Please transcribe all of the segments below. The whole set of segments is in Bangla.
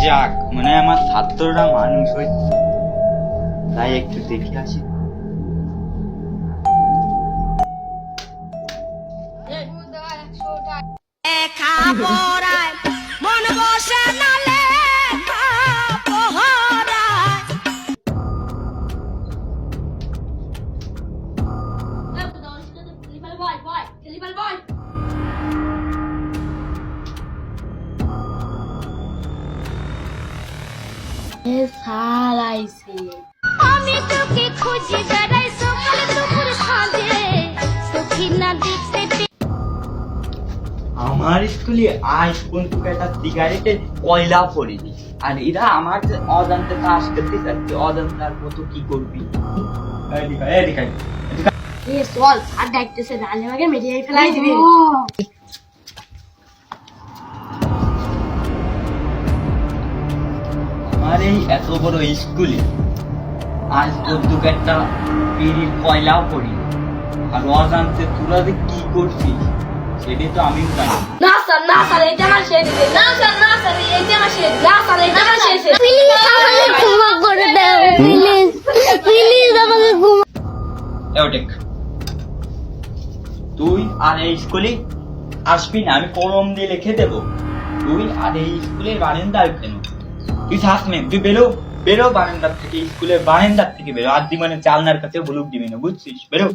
যাক, মানে আমার ছাত্ররা মানুষ হচ্ছে, তাই একটু দেখে আসি। আমি তোকে খুঁজি বেড়াই সকাল দুপুর সাঁঝে সখী না দেখতে আমার স্কুলে আজ পর্যন্ত একটা সিগারেটের কয়লা পড়েনি, আর এরা আমার অজান্তে কাজ করতে চাচ্ছে। অজান্তে আর কত কি করবি? চল আর ডাকতেছে, নাহলে আমাকে মেরিয়ে ফেলাই দিবি। আমার এই এত বড় স্কুলে আজ পর্যন্ত একটা বিড়ির কয়লাও পড়িনি, আর অজান্তে তোরা যে কি করছিস সেটাই তো আমিও জানি। না স্যার, না স্যার, এটা আমার শেষ। না স্যার, না স্যার, এটা আমার শেষ। না স্যার, এটা আমার শেষ। প্লিজ আমাকে ক্ষমা করে দাও, প্লিজ প্লিজ আমাকে ক্ষমা। দেখ, তুই আর এই স্কুলে আসবি না, আমি কলম দিয়ে লিখে দেবো। তুই আর এই স্কুলের বারান্দায় কেন? তুই থাক না, তুই বেরো বেরো বারান্দার থেকে, স্কুলের বারান্দার থেকে বেরো। আর জীবনে চালনার কাছে বলুক দিবি না, বুঝছিস? বেরো।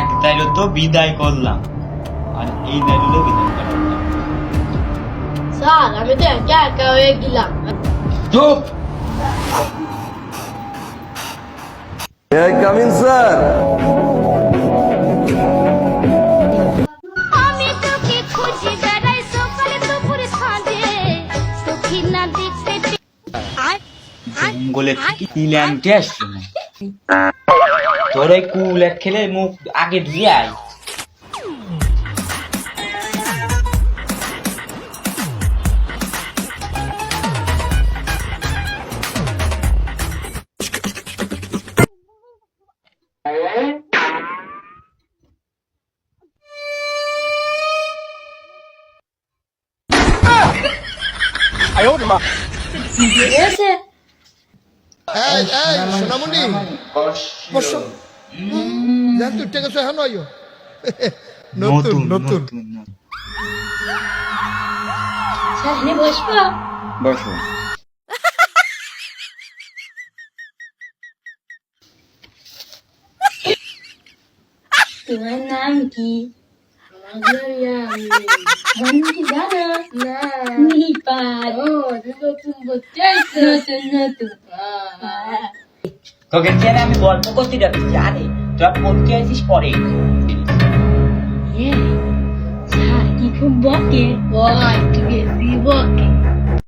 এক দাইলো তো বিদায় করলাম, আর এই দাইলো বিদায় করলাম। স্যার, আমি তো একা একা হয়ে গেলাম। চুপ! May I come in, sir? আমি তোকে খুঁজি বেড়াই সকাল দুপুর সাঁঝে সখী না দেখতে জঙ্গলের থেকে কি ল্যাংটে আসছে না? তোর এই কুল এক খেলে মুখ আগে ধুয়ে আয়। এসে এই সোনামণি বসো জান তুই টেকে এখন আইও নতুন নতুন স্যার, এনে বসবো? বসো। তোমার নাম কি? নাম কি জানো? না। নিপাত। ও, নতুন বলতে নতুন নতুন। তোকে দিয়ে আমি গল্প করতে যাচ্ছি, আরে তোরা পড়তে আসিস পরে। স্যার কি খুব বকে? বয়, একটু বেশি বকে।